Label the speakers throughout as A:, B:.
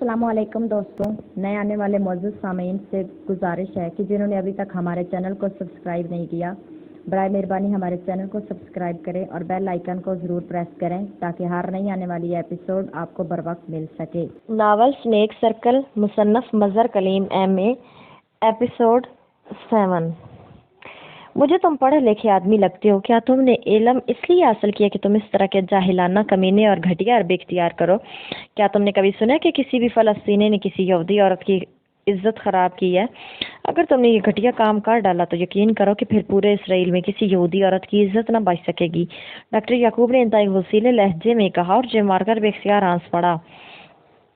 A: अस्सलाम वालेकुम दोस्तों, नए आने वाले मौजूद सामीन से गुजारिश है कि जिन्होंने अभी तक हमारे चैनल को सब्सक्राइब नहीं किया, बराए मेहरबानी हमारे चैनल को सब्सक्राइब करें और बेल आइकन को ज़रूर प्रेस करें ताकि हर नई आने वाली एपिसोड आपको बर वक्त मिल सके।
B: नावल स्नेक सर्कल मुसन्नफ मज़हर कलीम एम.ए. एपिसोड 7। मुझे तुम पढ़े लिखे आदमी लगते हो। क्या तुमने इल्म इसलिए हासिल किया कि तुम इस तरह के जाहिलाना, कमीने और घटिया अरबी इख्तियार करो? क्या तुमने कभी सुना कि किसी भी फ़लस्तीनी ने किसी यहूदी औरत की इज्जत ख़राब की है? अगर तुमने ये घटिया काम कर डाला तो यकीन करो कि फिर पूरे इसराइल में किसी यहूदी औरत की इज्जत न बच सकेगी। डॉक्टर याकूब ने इंतहाई गुस्सीले लहजे में कहा और जिम मारकर बेख्तियार हंस पड़ा।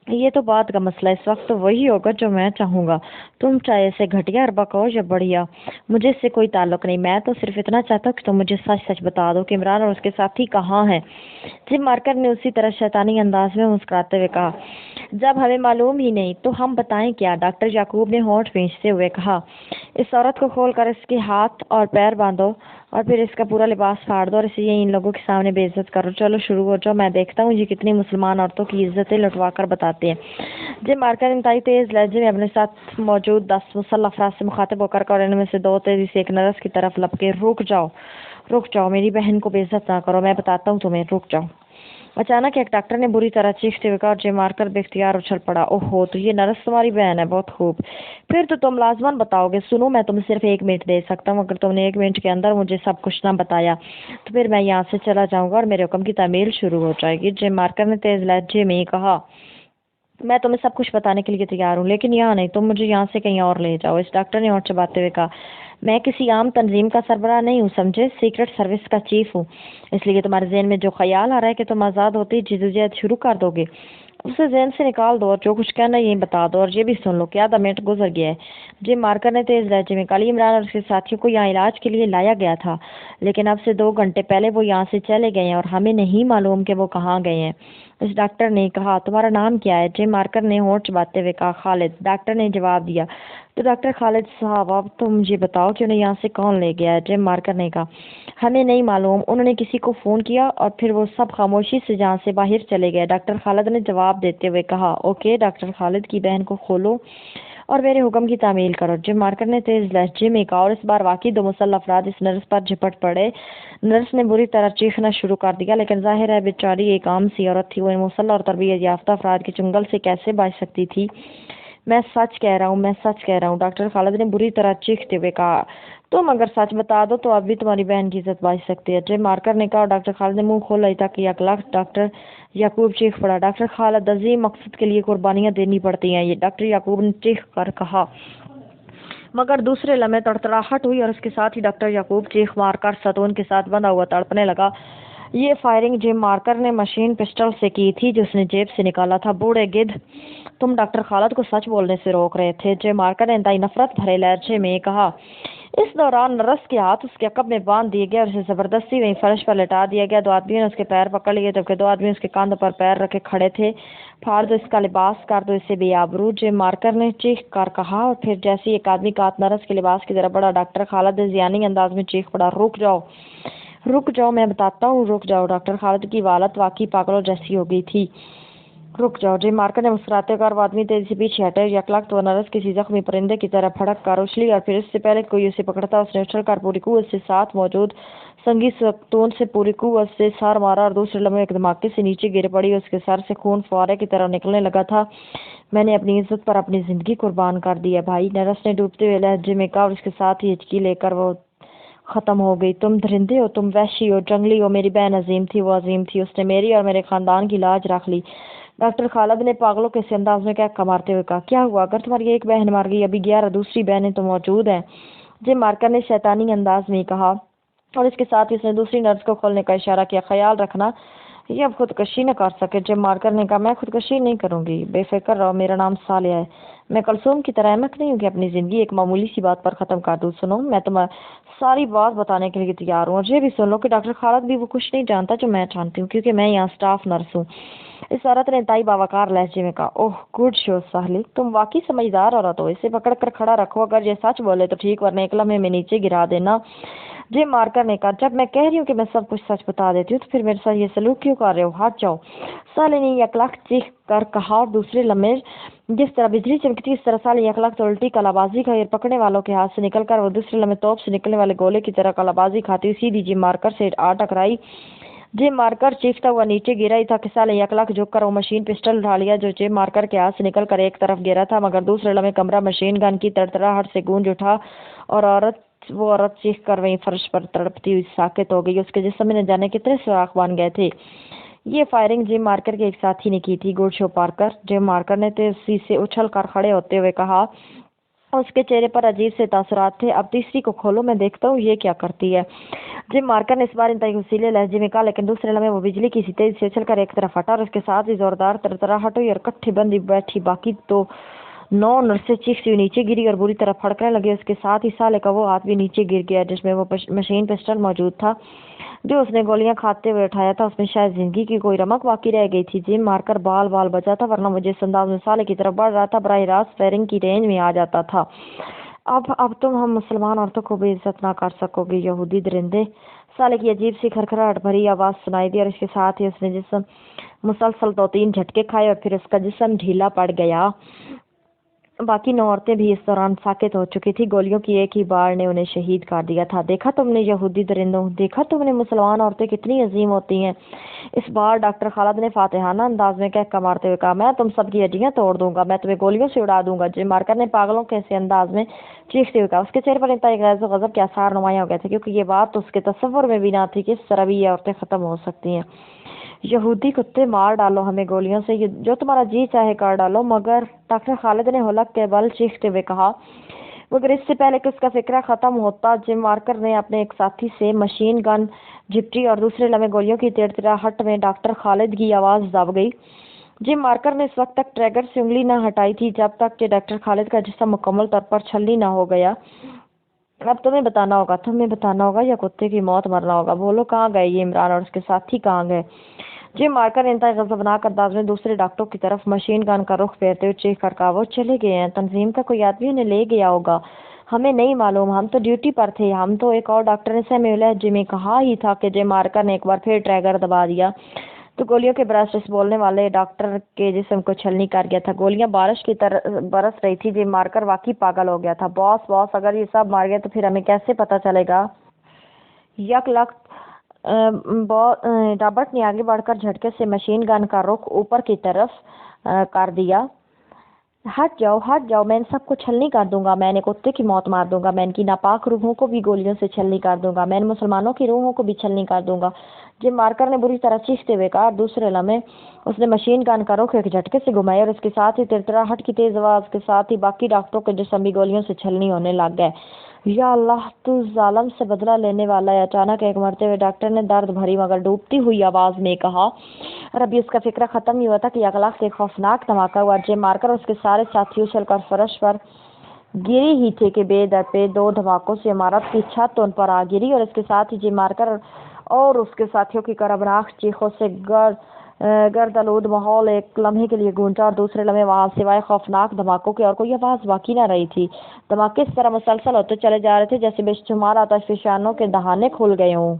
B: ये तो बात का मसला, इस वक्त तो वही होगा जो मैं चाहूँगा। तुम चाहे इसे घटिया अरबा कहो या बढ़िया, मुझे इससे कोई ताल्लुक नहीं। मैं तो सिर्फ इतना चाहता हूँ कि तुम मुझे सच सच बता दो कि इमरान और उसके साथी कहाँ हैं। जिम मार्कर ने उसी तरह शैतानी अंदाज में मुस्कुराते हुए कहा, जब हमें मालूम ही नहीं तो हम बताएं क्या? डॉक्टर याकूब ने होंठ खींचते हुए कहा, इस औरत को खोल कर इसके हाथ और पैर बांधो और फिर इसका पूरा लिबास फाड़ दो और इसे इन लोगों के सामने बेइज्जत करो। चलो शुरू हो जाओ, मैं देखता हूँ ये कितनी मुसलमान औरतों की इज्जतें लुटवा कर बताते हैं। जिम मार्कर इंतहाई तेज लहजे में अपने साथ मौजूद 10 मुसल्लह अफराद से मुखातिब होकर और इनमें से 2 तेजी से एक नर्स की तरफ लपके, रुक जाओ, मेरी बहन को बेइज्जत ना करो, मैं बताता हूँ तुम्हें, रुक जाओ। अचानक एक डॉक्टर ने बुरी तरह चीखते हुए कहा और जिम मार्कर बेख्तियार उछल पड़ा। ओहो, तो ये नर्स तुम्हारी बहन है, बहुत खूब। फिर तो तुम लाजमन बताओगे। सुनो, मैं तुम्हें सिर्फ 1 मिनट दे सकता हूँ। अगर तुमने 1 मिनट के अंदर मुझे सब कुछ ना बताया तो फिर मैं यहाँ से चला जाऊंगा और मेरे हुक्म की तामील शुरू हो जाएगी। जिम मार्कर ने तेज लहजे में कहा, मैं तुम्हें सब कुछ बताने के लिए तैयार हूँ, लेकिन यहाँ नहीं, तुम मुझे यहाँ से कहीं और ले जाओ। इस डॉक्टर ने होंठ चबाते हुए कहा, मैं किसी आम तंजीम का सरबराह नहीं हूँ, समझे, सीक्रेट सर्विस का चीफ हूँ। इसलिए तुम्हारे जहन में जो ख्याल आ रहा है कि तुम आज़ाद होते ही जिद्दोजहद शुरू कर दोगे, उसे जहन से निकाल दो और जो कुछ कहना यही बता दो। और ये भी सुन लो कि आधा मिनट गुजर गया है। जिम मार्कर ने तेज लहजे में कहा, इमरान और उसके साथियों को यहाँ इलाज के लिए लाया गया था, लेकिन अब से 2 घंटे पहले वो यहाँ से चले गए हैं और हमें नहीं मालूम कि वो कहाँ गए हैं। इस डॉक्टर ने कहा, तुम्हारा नाम क्या है? जिम मार्कर ने होंठ चबाते हुए कहा, खालिद। डॉक्टर ने जवाब दिया, तो डॉक्टर खालिद साहब, अब तो मुझे बताओ कि उन्हें यहाँ से कौन ले गया है? जिम मार्कर ने कहा, हमें नहीं मालूम, उन्होंने किसी को फ़ोन किया और फिर वो सब खामोशी से जहाँ से बाहर चले गए। डॉक्टर खालिद ने जवाब देते हुए कहा, ओके, डॉक्टर खालिद की बहन को खोलो और मेरे हुक्म की तामील करो। जिम मार्कर ने तेज लहजे में कहा और इस बार वाकई 2 मुसल्लह अफराद इस नर्स पर झपट पड़े। नर्स ने बुरी तरह चीखना शुरू कर दिया, लेकिन जाहिर है बेचारी एक आम सी औरत थी, वो इन मुसल्लह और तरबियत याफ्ता अफराद के चुंगल से कैसे बच सकती थी? मैं सच कह रहा हूँ, डॉक्टर खालिद ने बुरी तरह चीखते हुए कहा, तुम अगर सच बता दो तो अब भी तुम्हारी बहन की इज्जत बच सकती है। जिम मार्कर ने कहा और डॉक्टर खालिद ने मुंह खोला ही ताकि डॉक्टर याकूब चीख पड़ा, डॉक्टर खालिद, अजीम मकसद के लिए कुर्बानियां देनी पड़ती हैं, ये डॉक्टर याकूब ने चीख कर कहा। मगर दूसरे लम्हे तड़तड़ाहट हुई और उसके साथ ही डॉक्टर याकूब चीख मारकर सतून के साथ बंधा हुआ तड़पने लगा। ये फायरिंग जिम मार्कर ने मशीन पिस्टल से की थी जो उसने जेब से निकाला था। बूढ़े गिद्ध, तुम डॉक्टर खालिद को सच बोलने से रोक रहे थे, जिम मार्कर ने इंतहाई नफरत भरे लहजे में कहा। इस दौरान नर्स के हाथ उसके अकब में बांध दिए गए और उसे जबरदस्ती वहीं फर्श पर लेटा दिया गया। 2 आदमियों ने उसके पैर पकड़ लिए जबकि 2 आदमी उसके कंधों पर पैर रखे खड़े थे। फाड़ दो इसका लिबास, कर दो इसे बेआबरू, जिम मार्कर ने चीख कर कहा और फिर जैसे ही एक आदमी का हाथ नर्स के लिबास की तरफ बढ़ा, डॉक्टर खालिद जियानी अंदाज में चीख पड़ा, रुक जाओ, मैं बताता हूँ, रुक जाओ। डॉक्टर खालिद की हालत वाकई पागलों जैसी हो गई थी। रुक जाओ, जिम मार्कर ने मुस्कुराते कर वो आदमी तेजी से पीछे हटे। यकलक तो नर्स किसी जख्मी परिंदे की तरह फड़क कर उछली और फिर इससे पहले कोई उसे पकड़ता उसने उछल कर पूरी कुव्वत से साथ मौजूद संगीत सतून से पूरी कुव्वत से सर मारा और दूसरे लम्हे एक धमाके से नीचे गिर पड़ी। उसके सर से खून फुहारे की तरह निकलने लगा था। मैंने अपनी इज्जत पर अपनी जिंदगी कुर्बान कर दी है भाई, नर्स ने डूबते हुए लहजे में कहा और उसके साथ ही हिचकी लेकर वो खत्म हो गई। तुम दरिंदे हो, तुम वहशी हो, जंगली हो। मेरी बहन अजीम थी, वो अजीम थी, उसने मेरी और मेरे खानदान की लाज रख ली। डॉक्टर खालिद ने पागलों के से अंदाज में क्या मारते हुए कहा, क्या हुआ अगर तुम्हारी एक बहन मर गई, अभी 11 दूसरी बहनें तो मौजूद हैं। जिम मार्कर ने शैतानी अंदाज में कहा और इसके साथ ही उसने दूसरी नर्स को खोलने का इशारा किया, ख्याल रखना ये अब खुदकशी न कर सके। जिम मार्कर ने कहा, मैं खुदकशी नहीं करूंगी, बेफिक्र रहो, मेरा नाम सालिया है, मैं कलसूम की तरह अहमक नहीं हूँ कि अपनी जिंदगी एक मामूली सी बात पर खत्म कर दूँ। सुनो, मैं तुम्हें सारी बात बताने के लिए तैयार हूँ और ये भी सुन लो कि डॉक्टर खालिद भी वो कुछ नहीं जानता जो मैं जानती हूँ, क्योंकि मैं यहाँ स्टाफ नर्स हूँ। इस औरत ने ताई बावकार लहजे में कहा, ओह गुड शो साहली, तुम वाकई समझदार औरत हो, इसे पकड़ कर खड़ा रखो, अगर ये सच बोले तो ठीक, वरना एक लम्हे में नीचे गिरा देना। जिम मार्कर ने कहा, जब मैं कह रही हूँ कि मैं सब कुछ सच बता देती हूँ तो फिर मेरे साथ ये सलूक क्यों कर रहे हो, हट जाओ। साले ने यकलख चीख कर कहा और दूसरे लम्हे जिस तरह बिजली चमकती है इस तरह साले यकलख तो उल्टी कलाबाजी का पकड़ने वालों के हाथ से निकलकर वो दूसरे लम्हे तोप से निकलने वाले गोले की तरह कलाबाजी खाती हुई सीधी जिम मार्कर से आ टकराई। जिम मार्कर चीखता हुआ नीचे गिरा ही था कि साले यकलख झुककर वो मशीन पिस्टल उठा लिया जो जिम मार्कर के हाथ से निकल कर एक तरफ गिरा था, मगर दूसरे लम्हे कमरा मशीन गन की तड़तड़ाहट से गूंज उठा और वो औरत चीख कर वहीं फर्श पर तड़पती हुई साकित हो गई। उसके जिस्म में न जाने कितने सुराख बन गए थे। ये फायरिंग जिम मार्कर के एक साथी ने की थी, गुडशो पार्कर। जिम मार्कर ने तेजी से उछल कर खड़े होते हुए कहा। उसके चेहरे पर अजीब से तासुरात थे। अब तीसरी को खोलो, मैं देखता हूँ ये क्या करती है। जिम मार्कर ने इस बार इंतहाई उसीले लहजे में कहा, लेकिन दूसरे लम्हे वो बिजली की सी तेजी से उछलकर एक तरफ हटा और उसके साथ ही जोरदार तरतराहट हुई और कट्ठे बंदी बैठी बाकी तो 9 नर्सें चीखती हुई नीचे गिरी और बुरी तरह फड़कने लगी। उसके साथ ही साले का वो हाथ भी नीचे गिर गया जिसमें वो मशीन पिस्टल मौजूद था जो उसने गोलियां खाते हुए उठाया था। उसमें शायद जिंदगी की कोई रमक बाकी रह गई थी। जिम मारकर बाल बाल बचा था, वरना मुझे इस अंदाज में साले की तरफ बढ़ रहा था, बराह रास्त फायरिंग की रेंज में आ जाता था। अब तुम हम मुसलमान औरतों को भी इज्जत ना कर सकोगे, यहूदी दरिंदे। साले की अजीब सी खरखराहट भरी आवाज सुनाई दी और इसके साथ ही उसने जिस्म मुसलसल 2-3 झटके खाए और फिर उसका जिस्म ढीला पड़ गया। बाकी 9 औरतें भी इस दौरान साकित हो चुकी थी। गोलियों की एक ही बार ने उन्हें शहीद कर दिया था। देखा तुमने यहूदी दरिंदों, देखा तुमने मुसलमान औरतें कितनी अजीम होती हैं। इस बार डॉक्टर खालिद ने फातिहाना अंदाज में कहकर मारते हुए कहा, मैं तुम सबकी हड्डियां तोड़ दूंगा, मैं तुम्हें गोलियों से उड़ा दूंगा। जिम मार्कर ने पागलों के ऐसे अंदाज में चीखते हुए कहा। उसके चेहरे पर इंतहाई गैज़ और गजब के आसार नुमायां हो गए थे, क्योंकि ये बात तो उसके तसव्वुर में भी ना थी कि इस तरह भी ये औरतें खत्म हो सकती हैं। यहूदी कुत्ते, मार डालो हमें गोलियों से, जो तुम्हारा जी चाहे कर डालो, मगर डॉक्टर खालिद ने हुलक के बल चीखते हुए कहा। मगर इससे पहले कि उसका फिक्रा खत्म होता, जिम मार्कर ने अपने एक साथी से मशीन गन झिपटी और दूसरे लम्हे गोलियों की तिड़तिड़ाहट में डॉक्टर खालिद की आवाज दब गई। जिम मार्कर ने इस वक्त तक ट्रैगर से उंगली न हटाई थी जब तक कि डॉक्टर खालिद का जिस्म मुकम्मल तौर पर छलनी न हो गया। अब तुम्हें बताना होगा या कुत्ते की मौत मरना होगा। बोलो, कहाँ गए ये इमरान और उसके साथी कहाँ गए। जिम मार्कर इंतहाई गजबनाक अंदाज में दूसरे डॉक्टरों की तरफ मशीन गन का रुख फेरते हुए चीख कर कहा, वो चले गए हैं, तंजीम का कोई आदमी उन्हें ले गया होगा, हमें नहीं मालूम, हम तो ड्यूटी पर थे। हम तो, एक और डॉक्टर ने सहमे लहजे में कहा ही था कि जिम मार्कर ने एक बार फिर ट्रैगर दबा दिया तो गोलियों के बरस से बोलने वाले डॉक्टर के जिस्म को छलनी कर गया था। गोलियां बारिश की तरह बरस रही थी। जिम मार्कर वाकई पागल हो गया था। बॉस, अगर ये सब मार गए तो फिर हमें कैसे पता चलेगा। यकलख रॉबर्ट ने आगे बढ़कर झटके से मशीन गन का रुख ऊपर की तरफ कर दिया। हट जाओ, मैं इन सबको छलनी कर दूंगा, मैं इन्हें कुत्ते की मौत मार दूंगा, मैं इनकी नापाक रूहों को भी गोलियों से छलनी कर दूंगा, मैं इन मुसलमानों की रूहों को भी छलनी कर दूंगा। जिम मार्कर ने बुरी तरह चीखते हुए कहा। दूसरे लम्हे उसने मशीन गन का रुख एक झटके से घुमाया और इसके साथ ही तिड़तिड़ाहट की तेज आवाज के साथ ही बाकी डॉक्टरों के जिस्म भी गोलियों से छलनी होने लग गए। या अल्लाह, तू जालिम से बदला लेने वाला है। अचानक एक मरते हुए डॉक्टर ने दर्द भरी मगर डूबती हुई आवाज में कहा। और अभी उसका फिक्रा खत्म ही हुआ था कि अगला से एक खौफनाक धमाका हुआ। जिम मार्कर और उसके सारे साथी उछलकर फर्श पर गिरी ही थे कि बेदरपे 2 धमाकों से इमारत की छत उन पर आ गिरी और इसके साथ ही जिम मार्कर और उसके साथियों की करबनाक चीखों से गर्दालूद माहौल एक लम्हे के लिए गूंजा और दूसरे लम्हे वहां सिवाय खौफनाक धमाकों की और कोई आवाज बाकी न रही थी। धमाके इस तरह मुसलसल होते चले जा रहे थे जैसे बेशुमार आतिशफशानों के दहाने खुल गए हों।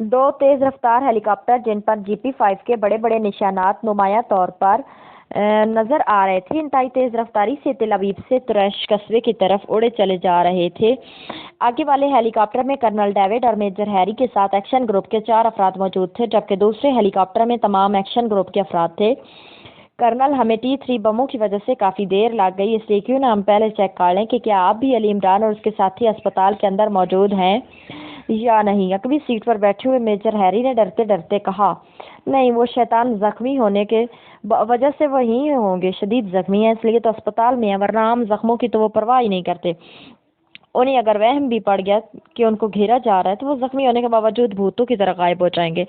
B: 2 तेज रफ्तार हेलीकॉप्टर जिन पर GP5 के बड़े बड़े निशानात नुमाया तौर पर नजर आ रहे थे, इंतहाई तेज रफ्तारी से तेल अवीव से तुरैश कस्बे की तरफ उड़े चले जा रहे थे। आगे वाले हेलीकॉप्टर में कर्नल डेविड और मेजर हैरी के साथ एक्शन ग्रुप के 4 अफराद मौजूद थे, जबकि दूसरे हेलीकॉप्टर में तमाम एक्शन ग्रुप के अफराद थे। कर्नल, हमें T3 बमों की वजह से काफ़ी देर लग गई, इसलिए क्यों ना हम पहले चेक कर लें कि क्या आप भी अली इमरान और उसके साथी अस्पताल के अंदर मौजूद हैं या नहीं। अकबी सीट पर बैठे हुए मेजर हैरी ने डरते डरते कहा, नहीं, वो शैतान जख्मी होने के वजह से वहीं होंगे, शदीद जख्मी है इसलिए तो अस्पताल में है, वरना आम जख्मों की तो वो परवाह ही नहीं करते। उन्हें अगर वहम भी पड़ गया कि उनको घेरा जा रहा है तो वो जख्मी होने के बावजूद भूतों की तरह गायब हो जाएंगे,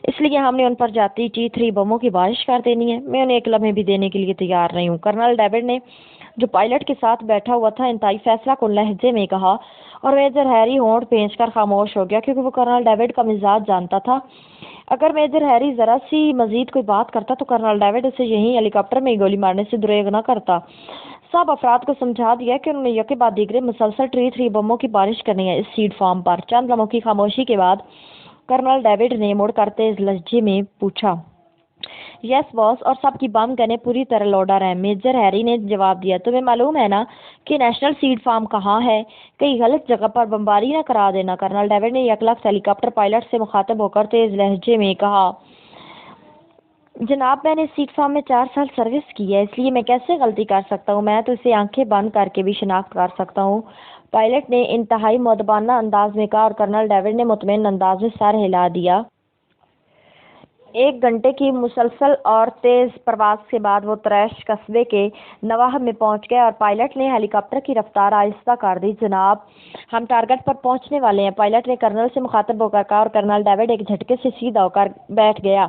B: इसलिए हमने उन पर जाती T3 बमों की बारिश कर देनी है। मैं उन्हें एक लम्हे भी देने के लिए तैयार नहीं हूँ। कर्नल डेविड ने, जो पायलट के साथ बैठा हुआ था, इंतहाई फैसला कुन लहजे में कहा और मेजर हैरी होंठ पेंच कर खामोश हो गया, क्योंकि वो कर्नल डेविड का मिजाज जानता था। अगर मेजर हैरी जरा सी मजीद कोई बात करता तो कर्नल डेविड उसे यहीं हेलीकॉप्टर में ही गोली मारने से दुरेग न करता। سب افراد کو سمجھا دیا کہ انہوں نے یکے بعد دیگرے مسلسل ٹی 3 بموں کی بارش کرنی ہے اس سیڈ فارم پر۔ چند لمحوں کی خاموشی کے بعد کرنل ڈیوڈ نے مڑ کر تیز لہجے میں پوچھا، یس باس، اور سب کی بم گنیں پوری طرح لوڈر ہیں۔ میجر ہیری نے جواب دیا، تمہیں معلوم ہے نا کہ نیشنل سیڈ فارم کہاں ہے؟ کئی غلط جگہ پر بمباری نہ کرا دینا۔ کرنل ڈیوڈ نے یک لخت ہیلی کاپٹر پائلٹ سے مخاطب ہو کر تیز لہجے میں کہا، جناب میں نے سیڈ فارم میں 4 سال سروس کی ہے، اس لیے میں کیسے غلطی کر سکتا ہوں؟ میں تو اسے آنکھیں بند کر کے بھی شناخت کر سکتا ہوں، پائلٹ نے انتہائی مؤدبانہ انداز میں کہا، اور کرنل ڈیوڈ نے مطمئن انداز میں سر ہلا دیا۔ 1 گھنٹے کی مسلسل اور تیز پرواز کے بعد وہ تریش قصبے کے نواح میں پہنچ گئے اور پائلٹ نے ہیلی کاپٹر کی رفتار آہستہ کر دی۔ جناب ہم ٹارگٹ پر پہنچنے والے ہیں، پائلٹ نے کرنل سے مخاطب ہو کر کہا، اور کرنل ڈیوڈ ایک جھٹکے سے سیدھا ہو کر بیٹھ گیا۔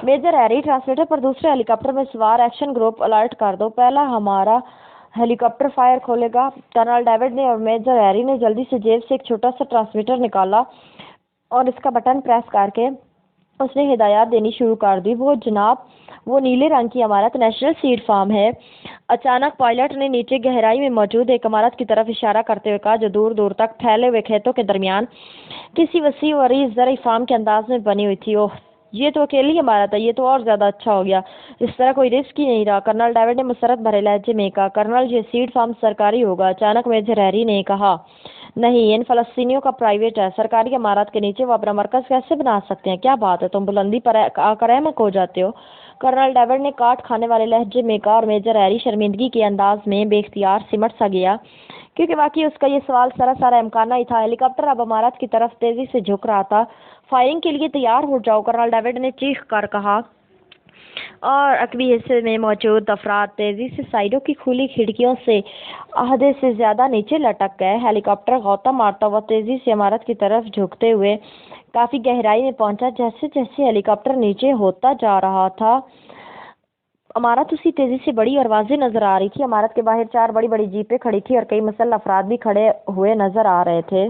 B: میجر ہیری، ٹرانسمیٹر پر دوسرے ہیلی کاپٹر میں سوار ایکشن گروپ الرٹ کر دو، پہلا ہمارا ہیلی کاپٹر فائر کھولے گا۔ کرنل ڈیوڈ نے اور میجر ہیری نے جلدی سے جیب سے ایک چھوٹا سا ٹرانسمیٹر نکالا اور اس کا بٹن پریس کر کے اس نے ہدایات دینی شروع کر دی۔ وہ جناب، وہ نیلے رنگ کی عمارت نیشنل سیڈ فارم ہے۔ اچانک پائلٹ نے نیچے گہرائی میں موجود ایک عمارت کی طرف اشارہ کرتے ہوئے کہا، جو دور دور تک پھیلے ہوئے کھیتوں کے درمیان کسی وسیع و عریض زرعی فارم کے انداز میں بنی ہوئی تھی۔ اوہ، یہ تو اکیلی عمارت ہے، یہ تو اور زیادہ اچھا ہو گیا، اس طرح کوئی رسک ہی نہیں رہا، کرنل ڈیوڈ نے مسرت بھرے لہجے میں کہا۔ کرنل، یہ سیڈ فارم سرکاری ہوگا، اچانک میجر ہیری نے کہا۔ نہیں، ان فلسطینیوں کا پرائیویٹ ہے، سرکاری عمارت کے نیچے وہ اپنا مرکز کیسے بنا سکتے ہیں؟ کیا بات ہے، تم بلندی پر آ کر احمق ہو جاتے ہو، کرنل ڈیوڈ نے کاٹ کھانے والے لہجے میں کہا، اور میجر ہیری شرمندگی کے انداز میں بے اختیار سمٹ سا گیا، کیونکہ واقعی اس کا یہ سوال سراسر امکانہ ہی تھا۔ ہیلی کاپٹر اب عمارت کی طرف تیزی سے جھک رہا تھا۔ فائرنگ کے لیے تیار ہو جاؤ، کرنل ڈیوڈ نے چیخ کر کہا، اور عقبی حصے میں موجود افراد تیزی سے سائیڈوں کی کھلی کھڑکیوں سے آدھے سے زیادہ نیچے لٹک گئے۔ ہیلی کاپٹر غوطہ مارتا ہوا تیزی سے عمارت کی طرف جھکتے ہوئے کافی گہرائی میں پہنچا۔ جیسے جیسے ہیلی کاپٹر نیچے ہوتا جا رہا تھا، عمارت اسی تیزی سے بڑی اور واضح نظر آ رہی تھی۔ عمارت کے باہر 4 بڑی بڑی جیپیں کھڑی تھی اور کئی مسلح افراد بھی کھڑے ہوئے نظر آ رہے تھے۔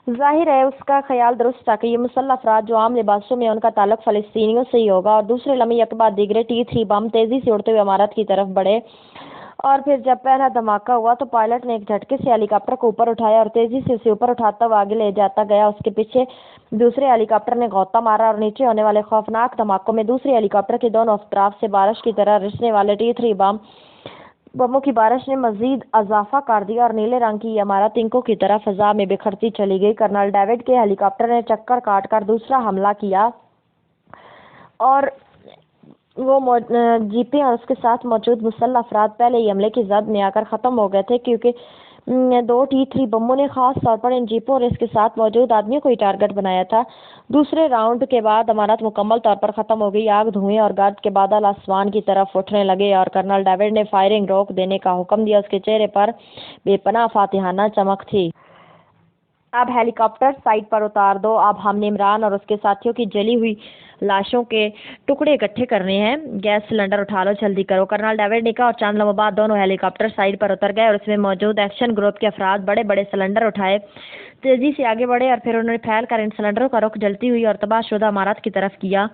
B: ظاہر ہے اس کا خیال درست تھا کہ یہ مسلح افراد جو عام لباسوں میں ان کا تعلق فلسطینیوں سے ہی ہوگا، اور دوسرے لمحے یک بعد دیگرے T3 بم تیزی سے اڑتے ہوئے عمارت کی طرف بڑھے، اور پھر جب پہلا دھماکہ ہوا تو پائلٹ نے ایک جھٹکے سے ہیلی کاپٹر کو اوپر اٹھایا اور تیزی سے اسے اوپر اٹھاتا ہوا آگے لے جاتا گیا۔ اس کے پیچھے دوسرے ہیلی کاپٹر نے غوطہ مارا اور نیچے ہونے والے خوفناک دھماکوں میں دوسرے ہیلی کاپٹر کے دونوں اطراف سے بارش کی طرح رسنے والے T3 بموں کی بارش نے مزید اضافہ کر دیا، اور نیلے رنگ کی یہ عمارت تنکوں کی طرح فضا میں بکھرتی چلی گئی۔ کرنل ڈیوڈ کے ہیلی کاپٹر نے چکر کاٹ کر دوسرا حملہ کیا، اور وہ جیپیں اور اس کے ساتھ موجود مسلح افراد پہلے ہی حملے کی زد میں آ کر ختم ہو گئے تھے، کیونکہ 2 T3 بموں نے خاص طور پر ان جیپوں اور اس کے ساتھ موجود آدمیوں کو ہی ٹارگٹ بنایا تھا۔ دوسرے راؤنڈ کے بعد عمارت مکمل طور پر ختم ہو گئی۔ آگ، دھوئیں اور گرد کے بادل آسمان کی طرف اٹھنے لگے، اور کرنل ڈیوڈ نے فائرنگ روک دینے کا حکم دیا۔ اس کے چہرے پر بے پناہ فاتحانہ چمک تھی۔ اب ہیلی کاپٹر سائٹ پر اتار دو، اب ہم نے عمران اور اس کے ساتھیوں کی جلی ہوئی لاشوں کے ٹکڑے اکٹھے کرنے ہیں، گیس سلنڈر اٹھا لو، جلدی کرو، کرنل ڈیوڈ نے کہا، اور چند لمحوں بعد دونوں ہیلی کاپٹر سائٹ پر اتر گئے اور اس میں موجود ایکشن گروپ کے افراد بڑے بڑے سلنڈر اٹھائے تیزی سے آگے بڑھے، اور پھر انہوں نے پھیل کر ان سلنڈروں کا رخ جلتی ہوئی اور تباہ شدہ عمارت کی طرف کیا،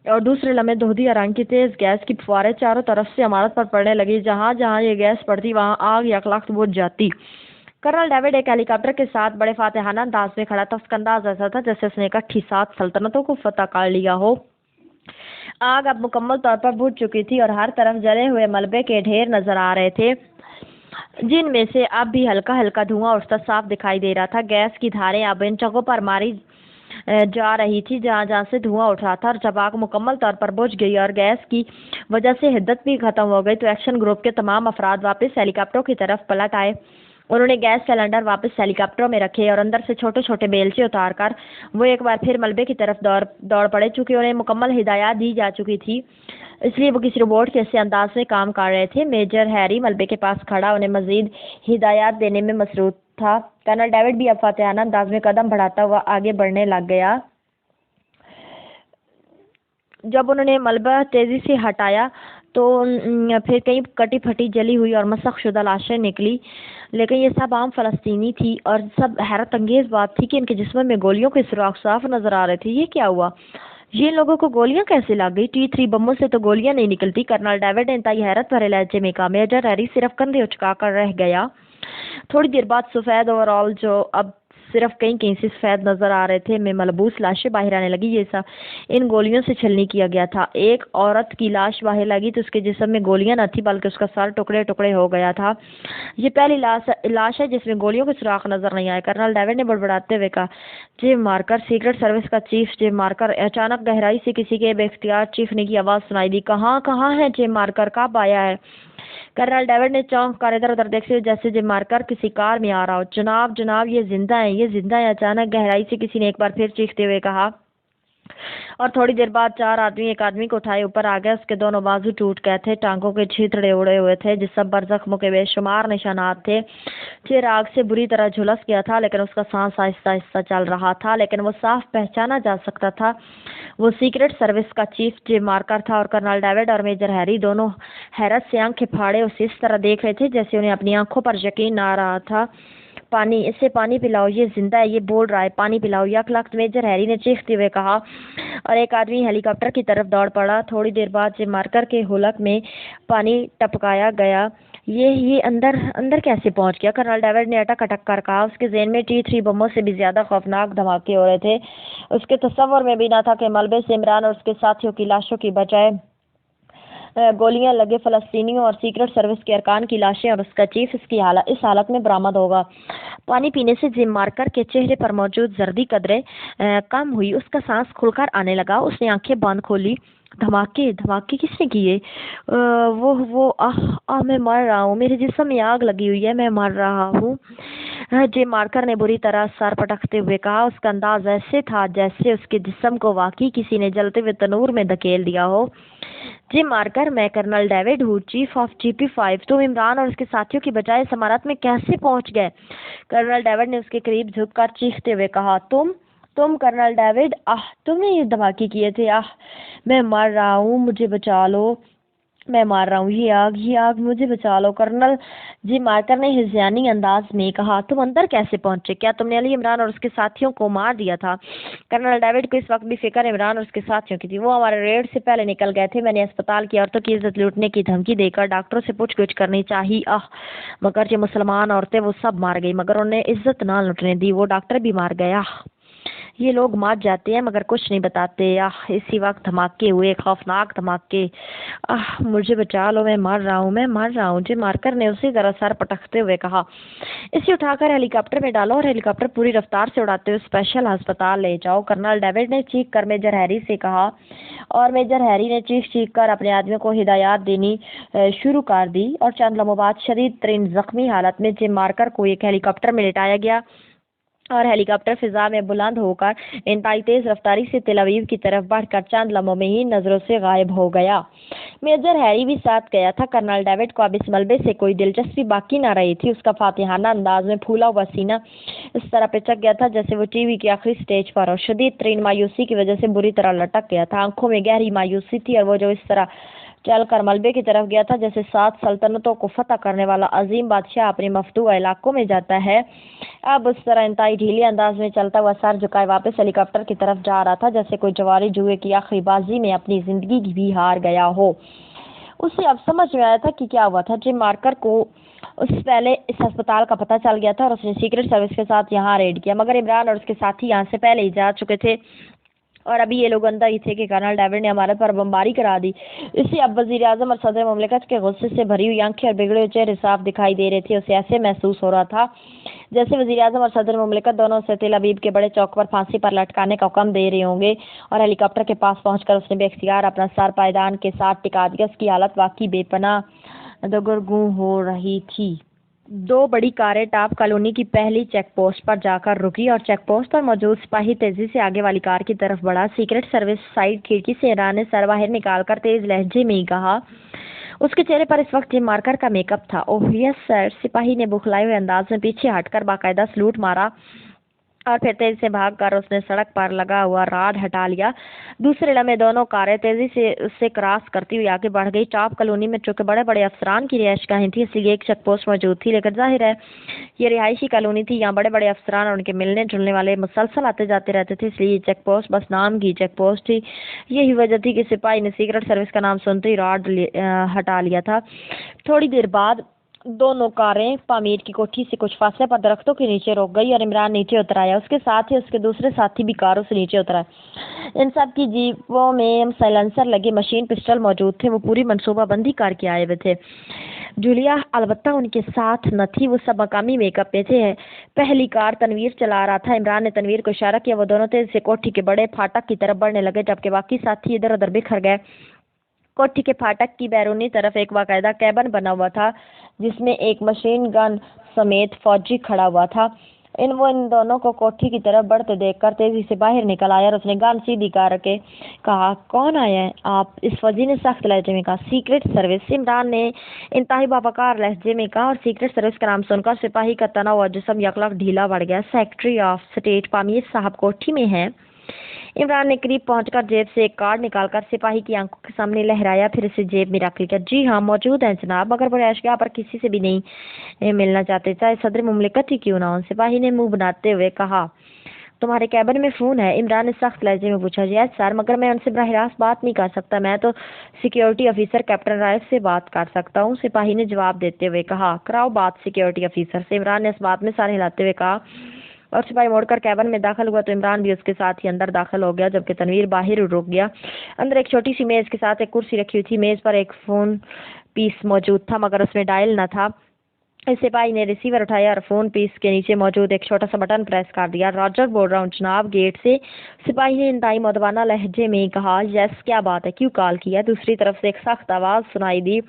B: اور دوسرے لمحے دھندلی رنگ کی تیز گیس کی فواریں چاروں طرف سے عمارت پر پڑنے لگی۔ جہاں جہاں یہ گیس پڑتی وہاں آگ یک لخت بجھ جاتی۔ کرنل ڈیوڈ ایک ہیلی کاپٹر کے ساتھ بڑے فاتحانہ انداز میں کھڑا تھا۔ اس کا انداز ایسا تھا جیسے اس نے اکٹھی 7 سلطنتوں کو فتح کر لیا ہو۔ آگ اب مکمل طور پر بجھ چکی تھی، اور ہر طرف جلے ہوئے ملبے کے ڈھیر نظر آ رہے تھے، جن میں سے اب بھی ہلکا ہلکا دھواں اٹھتا صاف دکھائی دے رہا تھا۔ گیس کی دھاریں اب ان جگہوں پر ماری جا رہی تھی جہاں جہاں سے دھواں اٹھ رہا تھا، اور جب آگ مکمل طور پر بجھ گئی اور گیس کی وجہ سے حدت بھی ختم ہو گئی تو ایکشن گروپ کے تمام افراد واپس ہیلی کاپٹروں کی طرف پلٹ آئے۔ انہوں نے گیس سلنڈر واپس ہیلی کاپٹروں میں رکھے اور اندر سے چھوٹے چھوٹے بیلچے اتار کر وہ ایک بار پھر ملبے کی طرف دوڑ پڑے۔ چونکہ انہیں مکمل ہدایات دی جا چکی تھی، اس لیے وہ کسی روبوٹ کے ایسے انداز میں کام کر رہے تھے۔ میجر ہیری ملبے کے پاس کھڑا انہیں مزید ہدایات دینے میں مصروف تھا۔ کرنل ڈیوڈ بھی اب فاتحانہ انداز میں قدم بڑھاتا ہوا آگے بڑھنے لگ گیا۔ جب انہوں نے ملبہ تیزی سے ہٹایا تو پھر کئی کٹی پھٹی جلی ہوئی اور مسخ شدہ لاشیں نکلی، لیکن یہ سب عام فلسطینی تھی، اور سب حیرت انگیز بات تھی کہ ان کے جسموں میں گولیوں کے سراغ صاف نظر آ رہے تھے۔ یہ کیا ہوا؟ ये लोगों को गोलियां कैसे लग गई? T3 बमों से तो गोलियां नहीं निकलती। कर्नल डेविड ने इंतहाई हैरत भरे लहजे में कहा। मेजर हैरी सिर्फ कंधे उचकाकर रह गया। थोड़ी देर बाद सफेद ओवरऑल जो अब सिर्फ कहीं कहीं से सफेद नजर आ रहे थे में मलबूस लाशें बाहर आने लगी। ये सब इन गोलियों से छलनी किया गया था। एक औरत की लाश बाहर लगी तो उसके जिस्म में गोलियां न थी बल्कि उसका सर टुकड़े टुकड़े हो गया था। ये पहली लाश है जिसमें गोलियों के सुराख नजर नहीं आए। कर्नल डेविड ने बड़बड़ाते हुए कहा। जिम मार्कर, सीक्रेट सर्विस का चीफ जिम मार्कर। अचानक गहराई से किसी के बेख्तियार चीखने की आवाज सुनाई दी। कहाँ कहाँ है जिम मार्कर? कब आया है? कर्नल डेविड ने चौंक कर इधर उधर देखते हुए जैसे जिम मार्कर किसी कार में आ रहा हो। जनाब जनाब, ये जिंदा है, ये जिंदा है। अचानक गहराई से किसी ने एक बार फिर चीखते हुए कहा और थोड़ी देर बाद चार आदमी एक आदमी को उठाए ऊपर आ गए। उसके दोनों बाजू टूट गए थे, टांगों के छितड़े उड़े हुए थे, जिसम पर जख्मों के बेशुमार निशानात थे। चेहरा आग से बुरी तरह झुलस गया था, लेकिन उसका सांस आहिस्ता आहिस्ता चल रहा था। लेकिन वो साफ पहचाना जा सकता था। वो सीक्रेट सर्विस का चीफ जिम मार्कर था। और कर्नल डेविड और मेजर हैरी दोनों हैरत से आंखें फाड़े उसे इस तरह देख रहे थे जैसे उन्हें अपनी आंखों पर यकीन आ रहा था। पानी, इसे पानी पिलाओ, ये जिंदा है, ये बोल रहा है, पानी पिलाओ। यकलख्त मेजर हैरी ने चीखते हुए कहा और एक आदमी हेलीकॉप्टर की तरफ दौड़ पड़ा। थोड़ी देर बाद जिम मार्कर के हुलक में पानी टपकाया गया। ये अंदर अंदर कैसे पहुंच गया? कर्नल डेविड ने अटक अटक कर कहा। उसके ज़हन में T3 बमों से भी ज्यादा खौफनाक धमाके हो रहे थे। उसके तस्वर में भी ना था कि मलबे से इमरान और उसके साथियों की लाशों की बजाय गोलियां लगे फलस्तीनियों और सीक्रेट सर्विस के अरकान की लाशें और उसका चीफ इस हालत में बरामद होगा। पानी पीने से जिम मार्कर के चेहरे पर मौजूद जर्दी कदरें कम हुई। उसका सांस खुलकर आने लगा। उसने आंखें बंद खोली। धमाके धमाके किसने किए? मैं मर रहा हूँ, मेरे जिस्म में आग लगी हुई है, मैं मर रहा हूँ। जिम मार्कर ने बुरी तरह सर पटकते हुए कहा। उसका अंदाज ऐसे था जैसे उसके जिस्म को वाकई किसी ने जलते हुए तनूर में धकेल दिया हो। जिम मार्कर, मैं कर्नल डेविड हूँ, चीफ ऑफ GP5। तुम इमरान और उसके साथियों की बजाय इस इमारत में कैसे पहुंच गए? कर्नल डेविड ने उसके करीब झुककर चीखते हुए कहा। तुम कर्नल डेविड, तुमने ये धमाके किए थे? मैं मर रहा हूँ, मुझे बचा लो, मैं मार रहा हूँ, ये आग, मुझे बचा लो। कर्नल जिम मार्कर ने हिज़यानी अंदाज में कहा। तुम अंदर कैसे पहुंचे? क्या तुमने अली इमरान और उसके साथियों को मार दिया था? कर्नल डेविड को इस वक्त भी फिक्र इमरान और उसके साथियों की थी। वो हमारे रेड से पहले निकल गए थे। मैंने अस्पताल की औरतों की इज्जत लूटने की धमकी देकर डॉक्टरों से पूछगछ करनी चाहिए। मगर जो मुसलमान औरतें वो सब मार गई, मगर उन्हें इज्जत ना लूटने दी। वो डॉक्टर भी मार गया। ये लोग मार जाते हैं मगर कुछ नहीं बताते। इसी वक्त धमाके हुए, खौफनाक धमाके। मुझे बचा लो, मैं मर रहा हूँ, मैं मर रहा हूँ। जिम मार्कर ने उसी तरह सर पटकते हुए कहा। इसे उठाकर हेलीकॉप्टर में डालो और हेलीकॉप्टर पूरी रफ्तार से उड़ाते हुए स्पेशल अस्पताल ले जाओ। कर्नल डेविड ने चीख कर मेजर हैरी से कहा। और मेजर हैरी ने चीख कर अपने आदमियों को हिदायत देनी शुरू कर दी। और चंद लम्हों बाद शदीद तरीन जख्मी हालत में जिम मार्कर को एक हेलीकॉप्टर में लिटाया गया और हेलीकॉप्टर फिजा में बुलंद होकर इंतहाई तेज रफ्तारी से तेल अवीव की तरफ बढ़कर चंद लम्हों में ही नजरों से गायब हो गया। मेजर हैरी भी साथ गया था। कर्नल डेविड को अब इस मलबे से कोई दिलचस्पी बाकी ना रही थी। उसका फातिहाना अंदाज में फूला हुआ सीना इस तरह पिचक गया था जैसे वो टीवी के आखिरी स्टेज पर हो। शदीद तरीन मायूसी की वजह से बुरी तरह लटक गया था। आंखों में गहरी मायूसी थी और वो जो इस तरह चल कर मलबे की तरफ गया था जैसे 7 सल्तनतों को फतह करने वाला अजीम बादशाह अपने मफतूह इलाकों में जाता है। अब उस तरह इंतहाई ढीले अंदाज में चलता हुआ सर झुकाए वापस हेलीकॉप्टर की तरफ जा रहा था जैसे कोई जवारी जुए की आखिरी बाजी में अपनी जिंदगी भी हार गया हो। उसे अब समझ में आया था कि क्या हुआ था। जिम मार्कर को उससे पहले इस अस्पताल का पता चल गया था और उसने सीक्रेट सर्विस के साथ यहाँ रेड किया, मगर इमरान और उसके साथी यहाँ से पहले ही जा चुके थे और अभी ये लोग अंदर ही थे कि कर्नल डेविड ने इमारत पर बमबारी करा दी। इसे अब वजीर आजम और सदर मुमलिकत के गुस्से से भरी हुई आंखें और बिगड़े हुए चेहरे साफ दिखाई दे रहे थे। उसे ऐसे महसूस हो रहा था जैसे वजीर आजम और सदर मुमलिकत दोनों से तेल अवीव के बड़े चौक पर फांसी पर लटकाने का हुक्म दे रहे होंगे। और हेलीकॉप्टर के पास पहुंचकर उसने बेख्तियार अपना सर पायदान के साथ टिका दिया। उसकी हालत वाकई बेपनाह दगरगूं हो रही थी। 2 बड़ी कारें टॉप कॉलोनी की पहली चेक पोस्ट पर जाकर रुकी और चेक पोस्ट पर मौजूद सिपाही तेजी से आगे वाली कार की तरफ बढ़ा। सीक्रेट सर्विस साइड खिड़की से इमरान ने सर बाहर निकालकर तेज लहजे में ही कहा। उसके चेहरे पर इस वक्त जिम मार्कर का मेकअप था। ओह यस सर, सिपाही ने बुखलाए हुए अंदाज में पीछे हटकर बाकायदा सलूट मारा और फिर तेजी से भागकर उसने सड़क पर लगा हुआ राड हटा लिया। दूसरे लम्हे दोनों कारें तेजी से उससे क्रॉस करती हुई आगे बढ़ गई। टॉप कॉलोनी में चूंकि बड़े बड़े अफसरान की रिहाइशगाहें थी, इसलिए एक चेक पोस्ट मौजूद थी, लेकिन जाहिर है ये रिहायशी कॉलोनी थी। यहाँ बड़े बड़े अफसरान और उनके मिलने जुलने वाले मुसलसल आते जाते रहते थे, इसलिए ये चेक पोस्ट बस नाम की चेक पोस्ट थी। यही वजह थी कि सिपाही ने सीक्रेट सर्विस का नाम सुनते ही राड हटा लिया था। थोड़ी देर बाद दोनों कारें पामीर की कोठी से कुछ फासले पर दरख्तों के नीचे रुक गई और इमरान नीचे उतर आया। उसके साथ ही उसके दूसरे साथी भी कारों से नीचे उतर आए। इन सब की जीपों में साइलेंसर लगे मशीन पिस्टल मौजूद थे। वो पूरी मंसूबाबंदी करके आए हुए थे। जूलिया अलबत्ता उनके साथ न थी, वो सब मकामी मेकअप में थे। पहली कार तनवीर चला रहा था। इमरान ने तनवीर को इशारा किया। वो दोनों तेज से कोठी के बड़े फाटक की तरफ बढ़ने लगे, जबकि बाकी साथी इधर उधर बिखर गए। कोठी के फाटक की बैरूनी तरफ एक बाकायदा कैबन बना हुआ था, जिसमें एक मशीन गन समेत फौजी खड़ा हुआ था। इन दोनों को कोठी की तरफ बढ़ते देखकर तेजी से बाहर निकल आया और उसने गन सीधी करके कहा, कौन आया है आप? इस फौजी ने सख्त लहजे में कहा। Secret service. इमरान ने इंतहाई बावकार लहजे में कहा और सीक्रेट सर्विस का नाम सुनकर सिपाही का तना हुआ जिस्म यकलक ढीला बढ़ गया। सेक्रेटरी ऑफ स्टेट पामीर साहब कोठी में है। इमरान ने करीब पहुंचकर जेब से एक कार्ड निकालकर सिपाही की आंखों के सामने लहराया, फिर इसे जेब में रख लिया। जी हाँ, मौजूद हैं जनाब, मगर बड़े अशगिया पर किसी से भी नहीं मिलना चाहते, चाहे सदर मुमलिकत ही क्यों ना हो। सिपाही ने मुंह बनाते हुए कहा, तुम्हारे कैबिन में फ़ोन है? इमरान ने सख्त लहजे में पूछा। यस सर, मगर मैं उनसे बराह रास्त बात नहीं कर सकता। मैं तो सिक्योरिटी ऑफिसर कैप्टन राइफ से बात कर सकता हूँ, सिपाही ने जवाब देते हुए कहा। कराओ बात सिक्योरिटी ऑफिसर से। इमरान ने इस बात में सर हिलाते हुए कहा और सिपाही मोड़कर कैबिन में दाखिल हुआ तो इमरान भी उसके साथ ही अंदर दाखिल हो गया, जबकि तनवीर बाहर रुक गया। अंदर एक छोटी सी मेज के साथ एक कुर्सी रखी हुई थी। मेज पर एक फोन पीस मौजूद था, मगर उसमें डायल न था। सिपाही ने रिसीवर उठाया और फोन पीस के नीचे मौजूद एक छोटा सा बटन प्रेस कर दिया। रॉजर बोल रहा हूँ जनाब, गेट से। सिपाही ने इंतहाई मुदवाना लहजे में कहा। यस, क्या बात है, क्यों कॉल किया? दूसरी तरफ से एक सख्त आवाज सुनाई दी।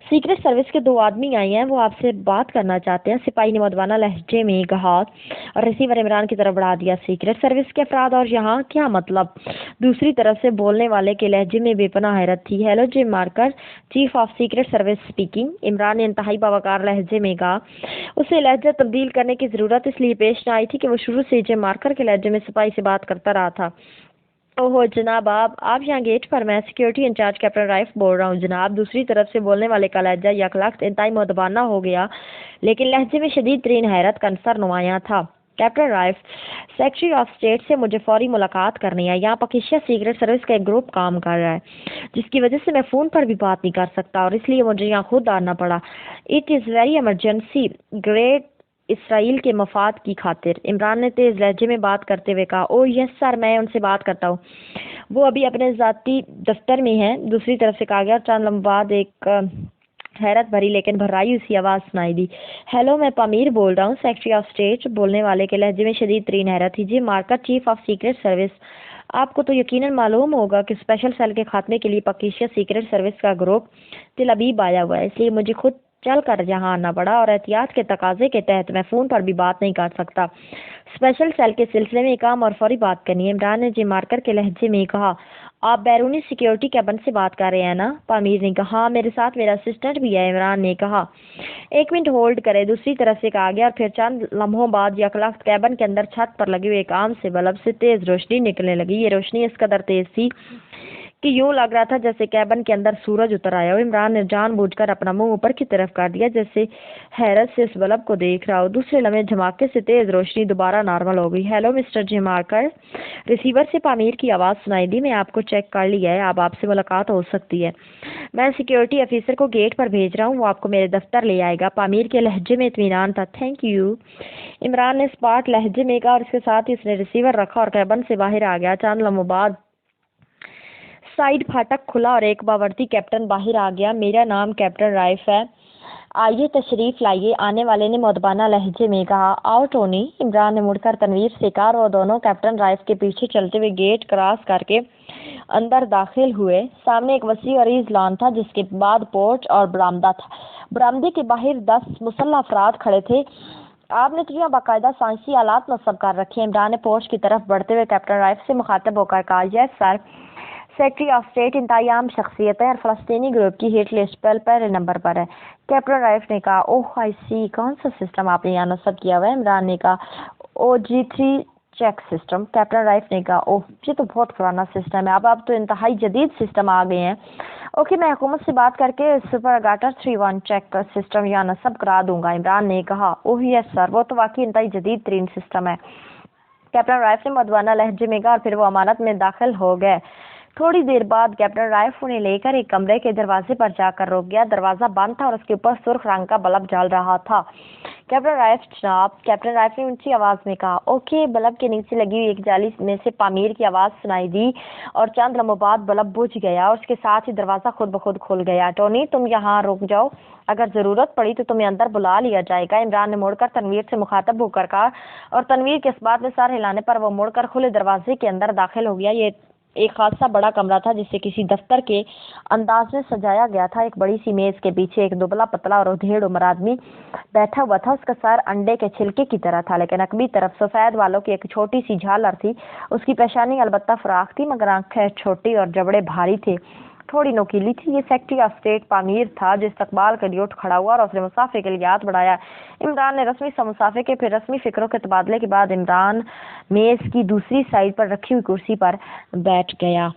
B: सीक्रेट सर्विस के 2 आदमी आए हैं, वो आपसे बात करना चाहते हैं, सिपाही ने मुदवाना लहजे में कहा और रिसीवर इमरान की तरफ बढ़ा दिया। सीक्रेट सर्विस के अफराद और यहाँ क्या मतलब? दूसरी तरफ से बोलने वाले के लहजे में बेपनाह हैरत थी। Hello gym marker, chief of secret service speaking, Imran ने इंतहाई बावकार लहजे में कहा। उसे लहजा तब्दील करने की जरूरत इसलिए पेश न आई थी कि वो शुरू से जिम मार्कर के लहजे में सिपाही से बात करता रहा था। ओहो जनाब, आप यहाँ गेट पर? मैं सिक्योरिटी इंचार्ज कैप्टन राइफ बोल रहा हूँ जनाब। दूसरी तरफ से बोलने वाले का लहजा यकलख्त इंतहाई मुदवाना हो गया, लेकिन लहजे में शदीद तरीन हैरत का अंसर नुमायां था। Captain rife, secretary of state से मुझे फौरी मुलाकात करनी है। यहाँ पकिशिया सीक्रेट सर्विस का एक ग्रुप काम कर रहा है, जिसकी वजह से मैं फ़ोन पर भी बात नहीं कर सकता और इसलिए मुझे यहाँ खुद आना पड़ा। It is very emergency, great Israel के मफाद की खातिर, इमरान ने तेज लहजे में बात करते हुए कहा। ओह यस सर, मैं उनसे बात करता हूँ, वो अभी अपने ज़ाती दफ्तर में हैं, दूसरी तरफ से कहा गया। चंद लम्हे बाद एक हैरत भरी लेकिन भर्राई उसी आवाज़ सुनाई दी। हेलो, मैं पामीर बोल रहा हूँ, सेक्रेटरी ऑफ स्टेट। बोलने वाले के लहजे में शदीद तरीन हैरत थी। G marker, chief of secret service. आपको तो यकीनन मालूम होगा कि स्पेशल सेल के खात्मे के लिए पकीशिया सीक्रेट सर्विस का ग्रुप तिल अबीब आया हुआ है, इसलिए मुझे खुद चल कर यहाँ आना पड़ा और एहतियात के तकाजे के तहत मैं फ़ोन पर भी बात नहीं कर सकता। स्पेशल सेल के सिलसिले में काम और फौरी बात करनी है, इमरान ने जी मार्कर के लहजे में कहा। आप बैरूनी सिक्योरिटी कैबिन से बात कर रहे हैं ना? पामीर ने कहा। हाँ, मेरे साथ मेरा असिस्टेंट भी है, इमरान ने कहा। 1 मिनट होल्ड करे, दूसरी तरफ से कहा गया और फिर चंद लम्हों बाद यकलख्त कैबिन के अंदर छत पर लगे हुए एक आम से बल्ब से तेज रोशनी निकलने लगी। ये रोशनी इस कदर तेज थी कि यूं लग रहा था जैसे कैबिन के अंदर सूरज उतर आया हो। इमरान ने जानबूझकर अपना मुंह ऊपर की तरफ कर दिया, जैसे हैरत से इस बल्ब को देख रहा हो। दूसरे लम्हे धमाके से तेज रोशनी दोबारा नॉर्मल हो गई। हेलो मिस्टर जिमार्कर, रिसीवर से पामीर की आवाज़ सुनाई दी। मैं आपको चेक कर लिया है, अब आपसे मुलाकात हो सकती है। मैं सिक्योरिटी ऑफिसर को गेट पर भेज रहा हूँ, वो आपको मेरे दफ्तर ले आएगा। पामीर के लहजे में इत्मीनान था। थैंक यू, इमरान ने स्पार्ट लहजे में कहा और इसके साथ ही उसने रिसीवर रखा और कैबिन से बाहर आ गया। चंद लम्हों बाद साइड फाटक खुला और एक बावर्ती कैप्टन बाहर आ गया। मेरा नाम कैप्टन राइफ है, आइए तशरीफ लाइए, आने वाले ने मुदबाना लहजे में कहा। आओ टोनी, इमरान ने मुड़कर तनवीर से कहा। और दोनों कैप्टन राइफ के पीछे चलते हुए गेट क्रॉस करके अंदर दाखिल हुए। सामने एक वसी और ईज लॉन था, जिसके बाद पोर्च और बरामदा था। बरामदे के बाहर 10 मुसल्लह अफराद खड़े थे। आपने तो यहाँ बाकायदा साइंसी आलात नस्ब कर रखे हैं, इमरान ने पोर्च की तरफ बढ़ते हुए कैप्टन राइफ से मुखातब होकर कहा। Yes sir, secretary of state इंतहाई आम शख्सियत है और फलस्तीनी ग्रुप की हिट लिस्ट पर पहले नंबर पर है, कैप्टन राइफ ने कहा। ओह आई सी, कौन सा सिस्टम आपने यहाँ नस्ब किया हुआ है? इमरान ने कहा। OG3 check system. Captain rife ने कहा, ओह ये तो बहुत पुराना सिस्टम है, अब तो इंतहाई जदीद सिस्टम आ गए हैं। ओके, मैं हुकूमत से बात करके सुपर गाटर 31 चेक सिस्टम या नस्ब करा दूंगा। इमरान ने कहा, ओह यस सर, वो तो वाकई इंतहाई जदीद तरीन सिस्टम है। कैप्टन राइफ ने मधुबाना लहजे में कहा और फिर वो अमानत में दाखिल हो गए। थोड़ी देर बाद कैप्टन राइफ उन्हें लेकर एक कमरे के दरवाजे पर जाकर रुक गया। दरवाजा बंद था और उसके ऊपर सुर्ख रंग का बल्ब जल रहा था। कैप्टन राइफ जनाब, कैप्टन राइफ ने ऊंची आवाज में कहा। ओके, बल्ब के नीचे लगी हुई एक जाली में से पामीर की आवाज सुनाई दी और चंद लम्हों बाद बल्ब बुझ गया और उसके साथ ही दरवाजा खुद ब खुद खुल गया। टोनी, तुम यहाँ रुक जाओ, अगर जरूरत पड़ी तो तुम्हें अंदर बुला लिया जाएगा। इमरान ने मुड़कर तनवीर से मुखातब होकर कहा और तनवीर के इस बात में सर हिलाने पर वो मुड़कर खुले दरवाजे के अंदर दाखिल हो गया। ये एक खासा बड़ा कमरा था जिसे किसी दफ्तर के अंदाज में सजाया गया था। एक बड़ी सी मेज के पीछे एक दुबला पतला और उधेड़ उम्र आदमी बैठा हुआ था। उसका सर अंडे के छिलके की तरह था, लेकिन अकबी तरफ सफेद वालों की एक छोटी सी झालर थी। उसकी पेशानी अलबत्ता फराख थी, मगर आंखें छोटी और जबड़े भारी थे, थोड़ी नोकीली थी। ये सेक्रेटरी ऑफ स्टेट पामीर था जो इस्तकबाल के लिए उठ खड़ा हुआ और उसने मुसाफे के लिए हाथ बढ़ाया। इमरान ने रस्मी सा मुसाफे के फिर रस्मी फिक्रों के तबादले के बाद इमरान मेज की दूसरी साइड पर रखी हुई कुर्सी पर बैठ गया।